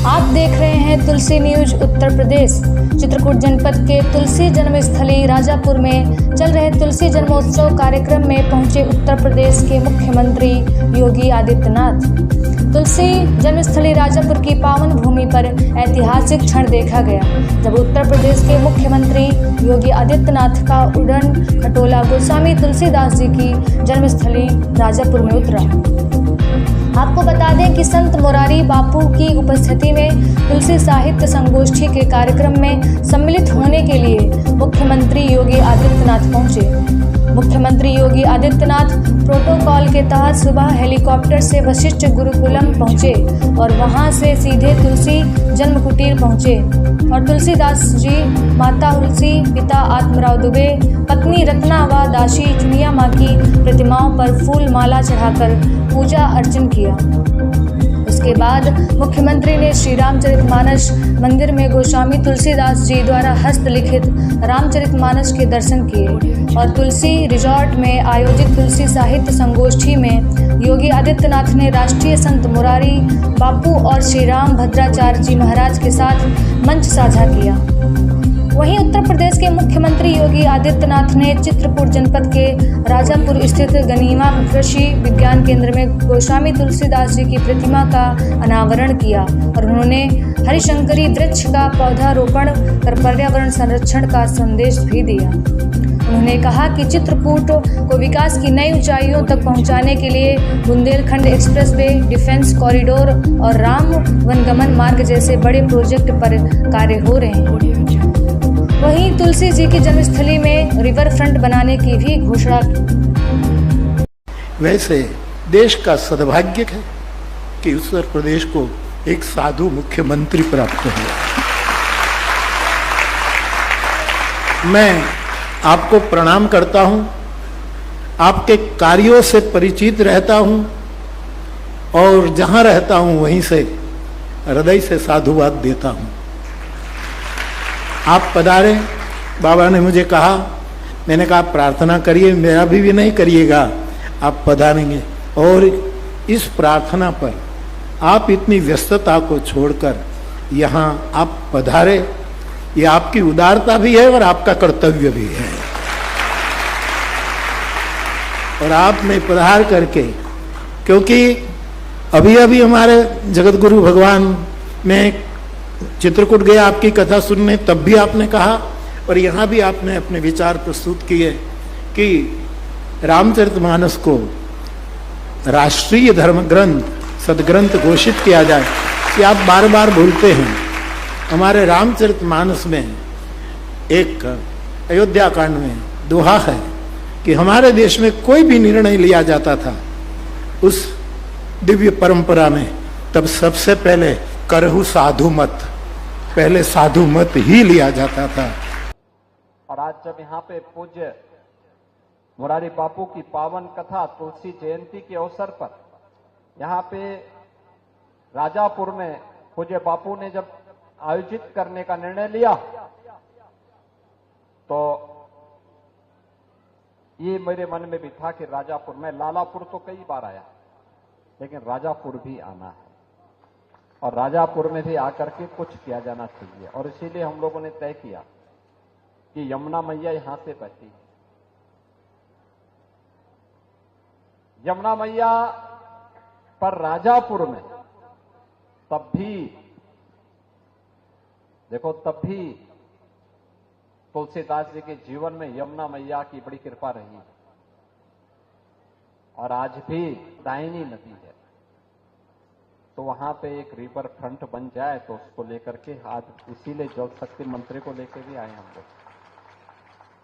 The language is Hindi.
आप देख रहे हैं तुलसी न्यूज उत्तर प्रदेश। चित्रकूट जनपद के तुलसी जन्मस्थली राजापुर में चल रहे तुलसी जन्मोत्सव कार्यक्रम में पहुंचे उत्तर प्रदेश के मुख्यमंत्री योगी आदित्यनाथ। तुलसी जन्मस्थली राजापुर की पावन भूमि पर ऐतिहासिक क्षण देखा गया जब उत्तर प्रदेश के मुख्यमंत्री योगी आदित्यनाथ का उड़न खटोला गोस्वामी तुलसीदास जी की जन्मस्थली राजापुर में उतरा। आपको बता दें कि संत मुरारी बापू की उपस्थिति में तुलसी साहित्य संगोष्ठी के कार्यक्रम में सम्मिलित होने के लिए मुख्यमंत्री योगी आदित्यनाथ पहुंचे। मुख्यमंत्री योगी आदित्यनाथ प्रोटोकॉल के तहत सुबह हेलीकॉप्टर से वशिष्ठ गुरुकुलम पहुंचे और वहां से सीधे तुलसी जन्म कुटीर पहुंचे और तुलसीदास जी, माता तुलसी, पिता आत्मराव दुबे, पत्नी रत्ना व दासी चुनिया माँ की प्रतिमाओं पर फूल माला चढ़ाकर पूजा अर्चन किया। उसके बाद मुख्यमंत्री ने श्री रामचरितमानस मंदिर में गोस्वामी तुलसीदास जी द्वारा हस्तलिखित रामचरितमानस के दर्शन किए और तुलसी रिजॉर्ट में आयोजित तुलसी साहित्य संगोष्ठी में योगी आदित्यनाथ ने राष्ट्रीय संत मुरारी बापू और श्री राम भद्राचार्य जी महाराज के साथ मंच साझा किया। वहीं उत्तर प्रदेश के मुख्यमंत्री योगी आदित्यनाथ ने चित्रकूट जनपद के राजापुर स्थित गनीमा कृषि विज्ञान केंद्र में गोस्वामी तुलसीदास जी की प्रतिमा का अनावरण किया और उन्होंने हरिशंकरी वृक्ष का पौधारोपण कर पर्यावरण संरक्षण का संदेश भी दिया। उन्होंने कहा कि चित्रकूट को विकास की नई ऊंचाइयों तक पहुंचाने के लिए बुंदेलखंड एक्सप्रेसवे, डिफेंस कॉरिडोर और राम वनगमन मार्ग जैसे बड़े प्रोजेक्ट पर कार्य हो रहे हैं। वहीं तुलसी जी की जन्मस्थली में रिवर फ्रंट बनाने की भी घोषणा की। वैसे देश का सद्भाग्य है कि उत्तर प्रदेश को एक साधु मुख्यमंत्री प्राप्त हुआ। मैं आपको प्रणाम करता हूं, आपके कार्यों से परिचित रहता हूं और जहां रहता हूं वहीं से हृदय से साधुवाद देता हूं। आप पधारे, बाबा ने मुझे कहा, मैंने कहा प्रार्थना करिए, मेरा भी नहीं करिएगा, आप पधारेंगे। और इस प्रार्थना पर आप इतनी व्यस्तता को छोड़कर यहाँ आप पधारे, ये आपकी उदारता भी है और आपका कर्तव्य भी है। और आप में पधार करके, क्योंकि अभी अभी हमारे जगत गुरु भगवान में चित्रकूट गया आपकी कथा सुनने, तब भी आपने कहा और यहाँ भी आपने अपने विचार प्रस्तुत किए कि रामचरितमानस को राष्ट्रीय धर्म ग्रंथ, सदग्रंथ घोषित किया जाए। कि आप बार बार बोलते हैं, हमारे रामचरितमानस में एक अयोध्या कांड में दोहा है कि हमारे देश में कोई भी निर्णय लिया जाता था उस दिव्य परंपरा में, तब सबसे पहले करहु साधु मत, पहले साधु मत ही लिया जाता था। और आज जब यहाँ पे पूज्य मुरारी बापू की पावन कथा तुलसी जयंती के अवसर पर यहाँ पे राजापुर में पूज्य बापू ने जब आयोजित करने का निर्णय लिया, तो ये मेरे मन में भी था कि राजापुर में, लालापुर तो कई बार आया, लेकिन राजापुर भी आना है और राजापुर में भी आकर के कुछ किया जाना चाहिए। और इसीलिए हम लोगों ने तय किया कि यमुना मैया यहां से बहती है। यमुना मैया पर राजापुर में तब भी देखो, तब भी तुलसीदास जी के जीवन में यमुना मैया की बड़ी कृपा रही है और आज भी दायनी नदी है। तो वहां पे एक रिवर फ्रंट बन जाए तो उसको लेकर के आज इसीलिए जल शक्ति मंत्री को लेकर भी आए हम लोग।